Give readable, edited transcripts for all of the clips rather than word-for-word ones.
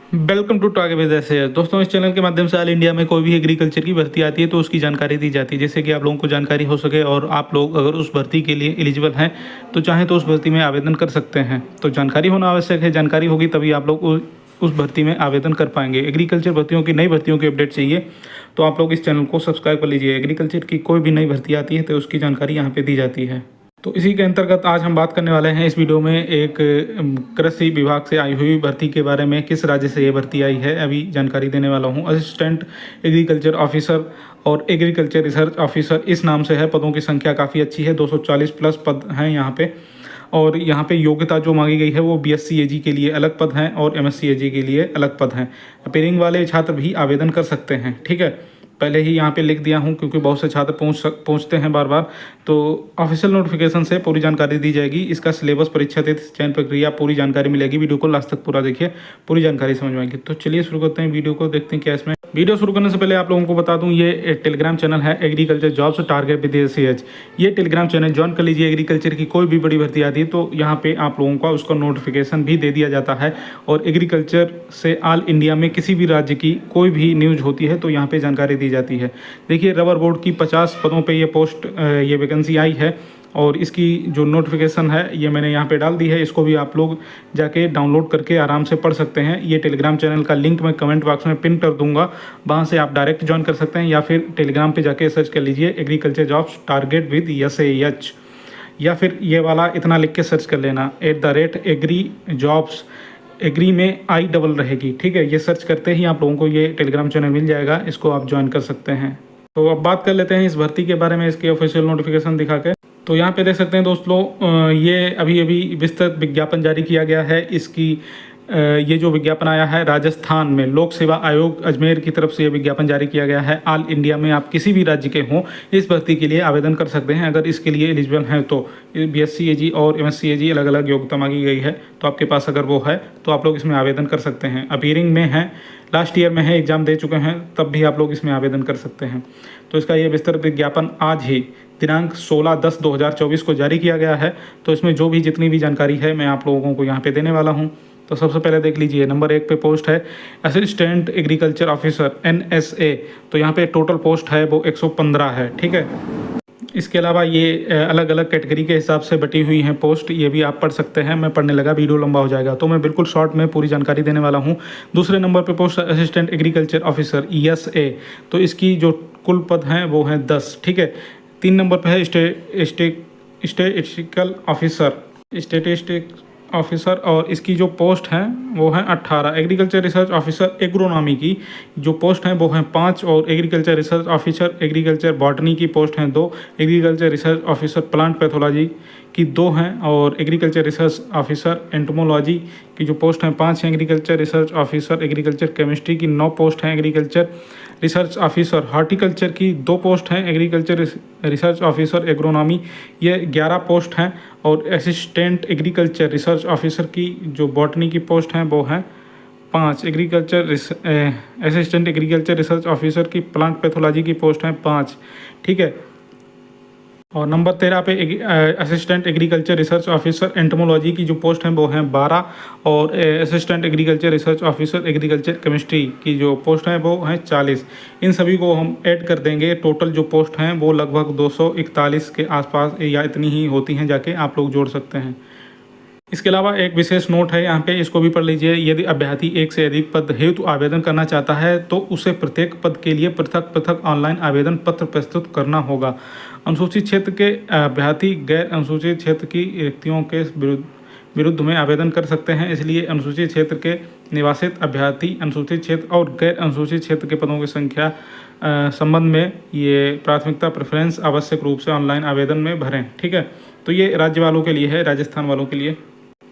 Welcome to talk with SAS. दोस्तों, इस channel के माध्यम से ऑल इंडिया में कोई भी एग्रीकल्चर की भर्ती आती है तो उसकी जानकारी दी जाती है, जिससे कि आप लोगों को जानकारी हो सके और आप लोग अगर उस भर्ती के लिए एलिजिबल हैं तो चाहें तो उस भर्ती में आवेदन कर सकते हैं। तो जानकारी होना आवश्यक है, जानकारी होगी तभी आप लोग उस भर्ती में आवेदन कर पाएंगे। एग्रीकल्चर भर्तियों की नई भर्तियों की अपडेट चाहिए तो आप लोग इस चैनल को सब्सक्राइब कर लीजिए। एग्रीकल्चर की कोई भी नई भर्ती आती है तो उसकी जानकारी यहाँ पे दी जाती है। तो इसी के अंतर्गत आज हम बात करने वाले हैं इस वीडियो में एक कृषि विभाग से आई हुई भर्ती के बारे में। किस राज्य से ये भर्ती आई है अभी जानकारी देने वाला हूँ। असिस्टेंट एग्रीकल्चर ऑफिसर और एग्रीकल्चर रिसर्च ऑफिसर इस नाम से है। पदों की संख्या काफ़ी अच्छी है, 240 प्लस पद हैं यहाँ पे। और यहाँ पे योग्यता जो मांगी गई है वो BSc AG के लिए अलग पद हैं और MSc AG के लिए अलग पद हैं। अपेयरिंग वाले छात्र भी आवेदन कर सकते हैं, ठीक है। पहले ही यहाँ पे लिख दिया हूँ क्योंकि बहुत से छात्र पूछते हैं बार बार। तो ऑफिशियल नोटिफिकेशन से पूरी जानकारी दी जाएगी। इसका सिलेबस, परीक्षा तिथि, चयन प्रक्रिया, पूरी जानकारी मिलेगी। वीडियो को लास्ट तक पूरा देखिए, पूरी जानकारी समझ में आएगी। तो चलिए शुरू करते हैं वीडियो को, देखते हैं क्या इसमें। वीडियो शुरू करने से पहले आप लोगों को बता दूं, ये टेलीग्राम चैनल है एग्रीकल्चर जॉब्स टारगेट विद एसएएच। ये टेलीग्राम चैनल ज्वाइन कर लीजिए। एग्रीकल्चर की कोई भी बड़ी भर्ती आती है तो यहाँ पे आप लोगों को उसका नोटिफिकेशन भी दे दिया जाता है। और एग्रीकल्चर से ऑल इंडिया में किसी भी राज्य की कोई भी न्यूज होती है तो यहाँ पे जानकारी दी जाती है। देखिए, रबर बोर्ड की 50 पदों पे ये वैकेंसी आई है और इसकी जो नोटिफिकेशन है ये मैंने यहाँ पे डाल दी है। इसको भी आप लोग जाके डाउनलोड करके आराम से पढ़ सकते हैं। ये टेलीग्राम चैनल का लिंक मैं कमेंट बॉक्स में पिन कर दूंगा, वहाँ से आप डायरेक्ट ज्वाइन कर सकते हैं या फिर टेलीग्राम पे जाके सर्च कर लीजिए एग्रीकल्चर जॉब्स टारगेट विद एसएएच, या फिर ये वाला इतना लिख के सर्च कर लेना @एग्री जॉब्स। एग्री में आई डबल रहेगी, ठीक है। ये सर्च करते ही आप लोगों को ये टेलीग्राम चैनल मिल जाएगा, इसको आप ज्वाइन कर सकते हैं। तो अब बात कर लेते हैं इस भर्ती के बारे में, इसके ऑफिशियल नोटिफिकेशन दिखा के। तो यहाँ पे देख सकते हैं दोस्तों, ये अभी विस्तृत विज्ञापन जारी किया गया है। इसकी ये जो विज्ञापन आया है राजस्थान में लोक सेवा आयोग अजमेर की तरफ से ये विज्ञापन जारी किया गया है। ऑल इंडिया में आप किसी भी राज्य के हों इस भर्ती के लिए आवेदन कर सकते हैं अगर इसके लिए एलिजिबल हैं तो। BSc AG और MSc AG अलग अलग योग्यता मांगी गई है, तो आपके पास अगर वो है तो आप लोग इसमें आवेदन कर सकते हैं। अपीयरिंग में है, लास्ट ईयर में है, एग्जाम दे चुके हैं, तब भी आप लोग इसमें आवेदन कर सकते हैं। तो इसका ये विस्तृत विज्ञापन आज ही दिनांक 16/10/2024 को जारी किया गया है। तो इसमें जो भी जितनी भी जानकारी है मैं आप लोगों को यहाँ पे देने वाला हूँ। तो सबसे पहले देख लीजिए, नंबर 1 पे पोस्ट है असिस्टेंट एग्रीकल्चर ऑफिसर NSA। तो यहाँ पे टोटल पोस्ट है वो 115 है, ठीक है। इसके अलावा ये अलग अलग कैटेगरी के हिसाब से बटी हुई हैं पोस्ट, ये भी आप पढ़ सकते हैं। मैं पढ़ने लगा, वीडियो लंबा हो जाएगा, तो मैं बिल्कुल शॉर्ट में पूरी जानकारी देने वाला हूँ। दूसरे नंबर पे post assistant agriculture officer ESA। तो इसकी जो कुल पद हैं वो हैं 10, ठीक है। 3 नंबर पे है स्टैटिस्टिकल ऑफिसर और इसकी जो पोस्ट हैं वो हैं 18। एग्रीकल्चर रिसर्च ऑफिसर एग्रोनॉमी की जो पोस्ट हैं वो हैं 5 और agriculture research officer agriculture botany की पोस्ट हैं 2। Agriculture research officer plant pathology की 2 हैं और एग्रीकल्चर रिसर्च ऑफिसर एंटोमोलॉजी की जो पोस्ट हैं 5 हैं। Agriculture research officer agriculture chemistry की 9 पोस्ट हैं। एग्रीकल्चर रिसर्च ऑफिसर हॉर्टिकल्चर की 2 पोस्ट हैं। एग्रीकल्चर रिसर्च ऑफिसर एग्रोनॉमी ये 11 पोस्ट हैं। और असिस्टेंट एग्रीकल्चर रिसर्च ऑफिसर की जो बॉटनी की पोस्ट हैं वो हैं 5। असिस्टेंट एग्रीकल्चर रिसर्च ऑफिसर की प्लांट पैथोलॉजी की पोस्ट हैं 5, ठीक है। और नंबर 13 पे assistant agriculture research officer entomology की जो पोस्ट हैं वो हैं 12। और assistant agriculture research officer agriculture chemistry की जो पोस्ट हैं वो हैं 40। इन सभी को हम ऐड कर देंगे, टोटल जो पोस्ट हैं वो लगभग 241 के आसपास या इतनी ही होती हैं, जाके आप लोग जोड़ सकते हैं। इसके अलावा एक विशेष नोट है यहाँ पे, इसको भी पढ़ लीजिए। यदि अभ्यर्थी एक से अधिक पद हेतु आवेदन करना चाहता है तो उसे प्रत्येक पद के लिए पृथक पृथक ऑनलाइन आवेदन पत्र प्रस्तुत करना होगा। अनुसूचित क्षेत्र के अभ्यर्थी गैर अनुसूचित क्षेत्र की रिक्तियों के विरुद्ध में आवेदन कर सकते हैं। इसलिए अनुसूचित क्षेत्र के निवासित अभ्यर्थी अनुसूचित क्षेत्र और गैर अनुसूचित क्षेत्र के पदों की संख्या संबंध में ये प्राथमिकता प्रेफरेंस आवश्यक रूप से ऑनलाइन आवेदन में भरें, ठीक है। तो ये राज्य वालों के लिए है, राजस्थान वालों के लिए।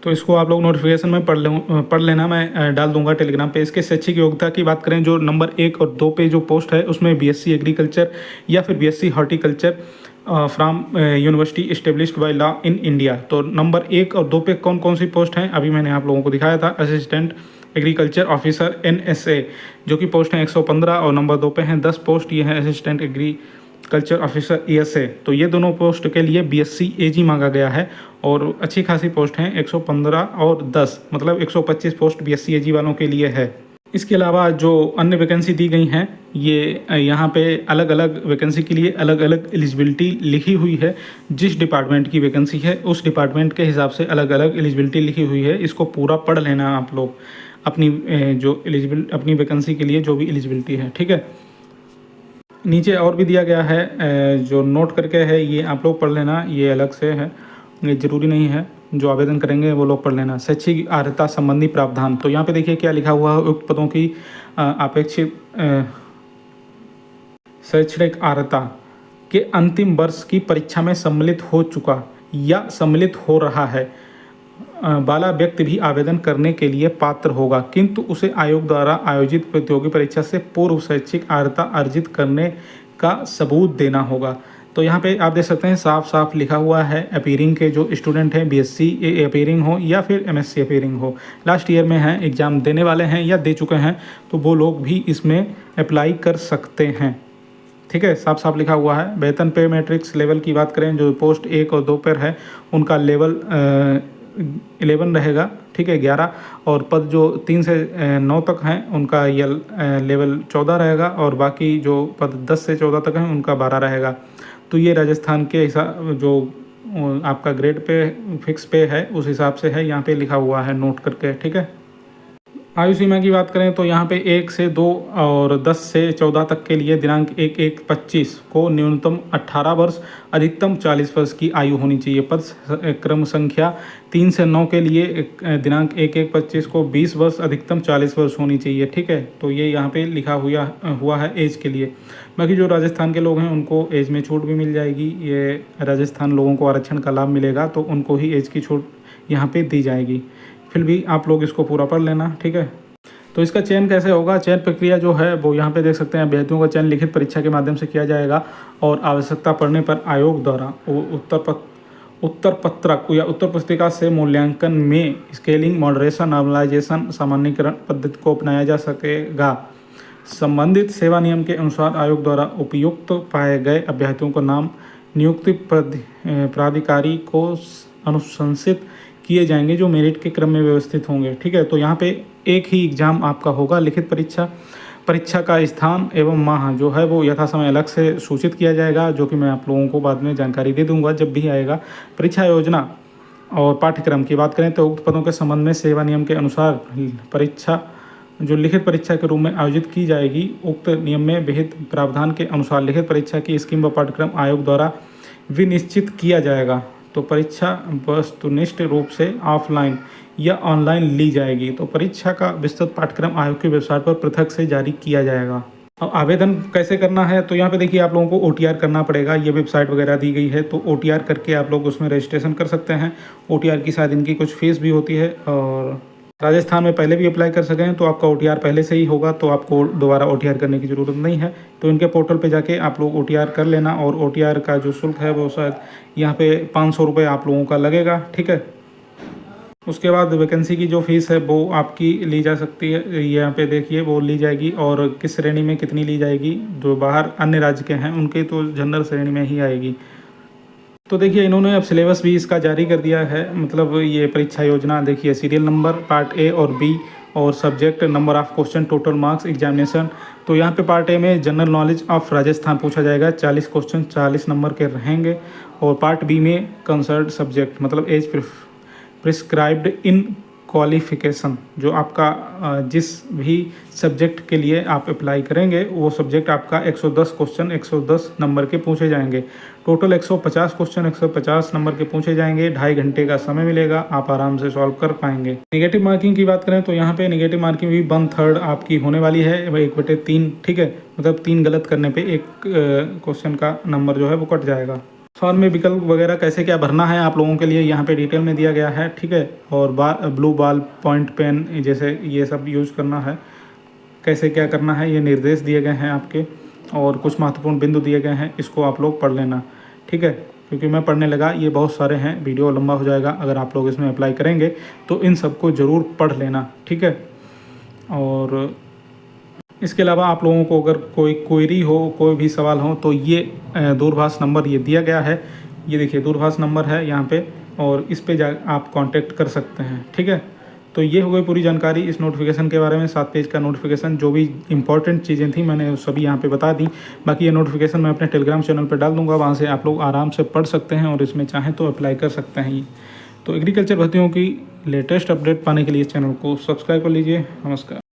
तो इसको आप लोग नोटिफिकेशन में पढ़ लेना, मैं डाल दूंगा टेलीग्राम पे। इसके शैक्षिक योग्यता की बात करें, जो नंबर 1 और 2 पे जो पोस्ट है उसमें BSc एग्रीकल्चर या फिर BSc horticulture from university established by law in India. तो नंबर 1 और 2 पे कौन कौन सी पोस्ट हैं अभी मैंने आप लोगों को दिखाया था। असिस्टेंट एग्रीकल्चर ऑफिसर NSA जो कि पोस्ट हैं 115 और नंबर 2 पे हैं 10 पोस्ट, ये हैं असिस्टेंट एग्रीकल्चर ऑफिसर ESA। तो ये दोनों पोस्ट के लिए BSc AG मांगा गया है और अच्छी खासी पोस्ट हैं, 115 और 10, मतलब 125 पोस्ट BSc AG वालों के लिए है। इसके अलावा जो अन्य वैकेंसी दी गई हैं ये यहाँ पे अलग अलग वैकेंसी के लिए अलग अलग एलिजिबिलिटी लिखी हुई है। जिस डिपार्टमेंट की वैकेंसी है उस डिपार्टमेंट के हिसाब से अलग अलग एलिजिबिलिटी लिखी हुई है। इसको पूरा पढ़ लेना आप लोग अपनी अपनी वैकेंसी के लिए जो भी एलिजिबिलिटी है, ठीक है। नीचे और भी दिया गया है जो नोट करके है, ये आप लोग पढ़ लेना, ये अलग से है, ये ज़रूरी नहीं है, जो आवेदन करेंगे वो लोग पढ़ लेना। शैक्षिक अर्हता संबंधी प्रावधान, तो यहाँ पे देखिए क्या लिखा हुआ है। उक्त पदों की अपेक्षित शैक्षणिक अर्हता के अंतिम वर्ष की परीक्षा में सम्मिलित हो चुका या सम्मिलित हो रहा है वाला व्यक्ति भी आवेदन करने के लिए पात्र होगा, किंतु उसे आयोग द्वारा आयोजित प्रतियोगी परीक्षा से पूर्व शैक्षिक अर्हता अर्जित करने का सबूत देना होगा। तो यहाँ पे आप देख सकते हैं साफ साफ लिखा हुआ है। अपीयरिंग के जो स्टूडेंट हैं, बीएससी अपीयरिंग हो या फिर एमएससी अपीयरिंग हो, लास्ट ईयर में हैं, एग्ज़ाम देने वाले हैं या दे चुके हैं, तो वो लोग भी इसमें अप्लाई कर सकते हैं, ठीक है। साफ साफ लिखा हुआ है। वेतन पे मैट्रिक्स लेवल की बात करें, जो पोस्ट 1 और 2 पर है उनका लेवल 11 रहेगा, ठीक है, 11, और पद जो 3 से 9 तक हैं उनका ये लेवल 14 रहेगा, और बाकी जो पद 10 से 14 तक हैं उनका 12 रहेगा। तो ये राजस्थान के हिसाब जो आपका ग्रेड पे फिक्स पे है उस हिसाब से है, यहाँ पे लिखा हुआ है नोट करके, ठीक है। आयु सीमा की बात करें तो यहाँ पे 1 से 2 और 10 से 14 तक के लिए दिनांक 1/1/25 को न्यूनतम 18 वर्ष अधिकतम 40 वर्ष की आयु होनी चाहिए। पद क्रम संख्या 3 से 9 के लिए दिनांक 1/1/25 को 20 वर्ष अधिकतम 40 वर्ष होनी चाहिए, ठीक है। तो ये यहाँ पे लिखा हुआ है एज के लिए। बाकी जो राजस्थान के लोग हैं उनको एज में छूट भी मिल जाएगी। ये राजस्थान लोगों को आरक्षण का लाभ मिलेगा तो उनको ही एज की छूट यहाँ पे दी जाएगी। फिर भी आप लोग इसको पूरा पढ़ लेना, ठीक है। तो इसका चयन कैसे होगा? चयन प्रक्रिया जो है वो यहाँ पे देख सकते हैं। अभ्यर्थियों का चयन लिखित परीक्षा के माध्यम से किया जाएगा और आवश्यकता पड़ने पर आयोग द्वारा उत्तर पत्रक या उत्तर पुस्तिका से मूल्यांकन में स्केलिंग, मॉडरेशन, नॉर्मलाइजेशन, सामान्यीकरण पद्धति को अपनाया जा सकेगा। संबंधित सेवा नियम के अनुसार आयोग द्वारा उपयुक्त पाए गए अभ्यर्थियों को नाम नियुक्ति प्राधिकारी को अनुशंसित किए जाएंगे जो मेरिट के क्रम में व्यवस्थित होंगे, ठीक है। तो यहाँ पे एक ही एग्ज़ाम आपका होगा, लिखित परीक्षा का स्थान एवं माह जो है वो यथा समय अलग से सूचित किया जाएगा, जो कि मैं आप लोगों को बाद में जानकारी दे दूंगा जब भी आएगा। परीक्षा योजना और पाठ्यक्रम की बात करें तो उक्त पदों के संबंध में सेवा नियम के अनुसार परीक्षा जो लिखित परीक्षा के रूप में आयोजित की जाएगी, उक्त नियम में विहित प्रावधान के अनुसार लिखित परीक्षा की स्कीम व पाठ्यक्रम आयोग द्वारा विनिश्चित किया जाएगा। तो परीक्षा वस्तुनिष्ठ रूप से ऑफलाइन या ऑनलाइन ली जाएगी। तो परीक्षा का विस्तृत पाठ्यक्रम आयोग की वेबसाइट पर पृथक से जारी किया जाएगा। अब आवेदन कैसे करना है? तो यहाँ पे देखिए आप लोगों को OTR करना पड़ेगा। ये वेबसाइट वगैरह दी गई है, तो OTR करके आप लोग उसमें रजिस्ट्रेशन कर सकते हैं। OTR की शायद इनकी कुछ फीस भी होती है, और राजस्थान में पहले भी अप्लाई कर सकें तो आपका OTR पहले से ही होगा, तो आपको दोबारा OTR करने की ज़रूरत नहीं है। तो इनके पोर्टल पे जाके आप लोग OTR कर लेना, और OTR का जो शुल्क है वो शायद यहाँ पे 500 रुपये आप लोगों का लगेगा, ठीक है। उसके बाद वैकेंसी की जो फ़ीस है वो आपकी ली जा सकती है, यहाँ पे देखिए वो ली जाएगी, और किस श्रेणी में कितनी ली जाएगी। जो बाहर अन्य राज्य के हैं उनके तो जनरल श्रेणी में ही आएगी। तो देखिए इन्होंने अब सिलेबस भी इसका जारी कर दिया है, मतलब ये परीक्षा योजना देखिए, सीरियल नंबर, पार्ट A और B, और subject, number of question, total marks, examination. तो यहाँ पे पार्ट A में जनरल नॉलेज ऑफ राजस्थान पूछा जाएगा, 40 क्वेश्चन 40 नंबर के रहेंगे। और पार्ट B में कंसर्न सब्जेक्ट मतलब एज प्रिस्क्राइब्ड इन क्वालिफिकेशन, जो आपका जिस भी सब्जेक्ट के लिए आप अप्लाई करेंगे वो सब्जेक्ट आपका 110 क्वेश्चन 110 नंबर के पूछे जाएंगे। टोटल 150 क्वेश्चन 150 नंबर के पूछे जाएंगे। 2.5 घंटे का समय मिलेगा, आप आराम से सॉल्व कर पाएंगे। नेगेटिव मार्किंग की बात करें तो यहाँ पे नेगेटिव मार्किंग भी 1/3 आपकी होने वाली है, 1/3, ठीक है। मतलब 3 गलत करने पे एक क्वेश्चन का नंबर जो है वो कट जाएगा। फॉर्म में विकल्प वगैरह कैसे क्या भरना है आप लोगों के लिए यहाँ पे डिटेल में दिया गया है, ठीक है। और ब्लू बॉल पॉइंट पेन जैसे ये सब यूज़ करना है, कैसे क्या करना है ये निर्देश दिए गए हैं आपके, और कुछ महत्वपूर्ण बिंदु दिए गए हैं, इसको आप लोग पढ़ लेना, ठीक है। क्योंकि मैं पढ़ने लगा, ये बहुत सारे हैं, वीडियो लंबा हो जाएगा। अगर आप लोग इसमें अप्लाई करेंगे तो इन सबको ज़रूर पढ़ लेना, ठीक है। और इसके अलावा आप लोगों को अगर कोई क्वेरी हो, कोई भी सवाल हो, तो ये दूरभाष नंबर ये दिया गया है, ये देखिए दूरभाष नंबर है यहाँ पे, और इस पे जा आप कांटेक्ट कर सकते हैं, ठीक है। तो ये हो गई पूरी जानकारी इस नोटिफिकेशन के बारे में। 7 पेज का नोटिफिकेशन, जो भी इंपॉर्टेंट चीज़ें थी मैंने सभी यहाँ पे बता दी। बाकी ये नोटिफिकेशन मैं अपने टेलीग्राम चैनल पर डाल दूँगा, वहाँ से आप लोग आराम से पढ़ सकते हैं और इसमें चाहें तो अप्लाई कर सकते हैं। तो एग्रीकल्चर भर्तियों की लेटेस्ट अपडेट पाने के लिए चैनल को सब्सक्राइब कर लीजिए। नमस्कार।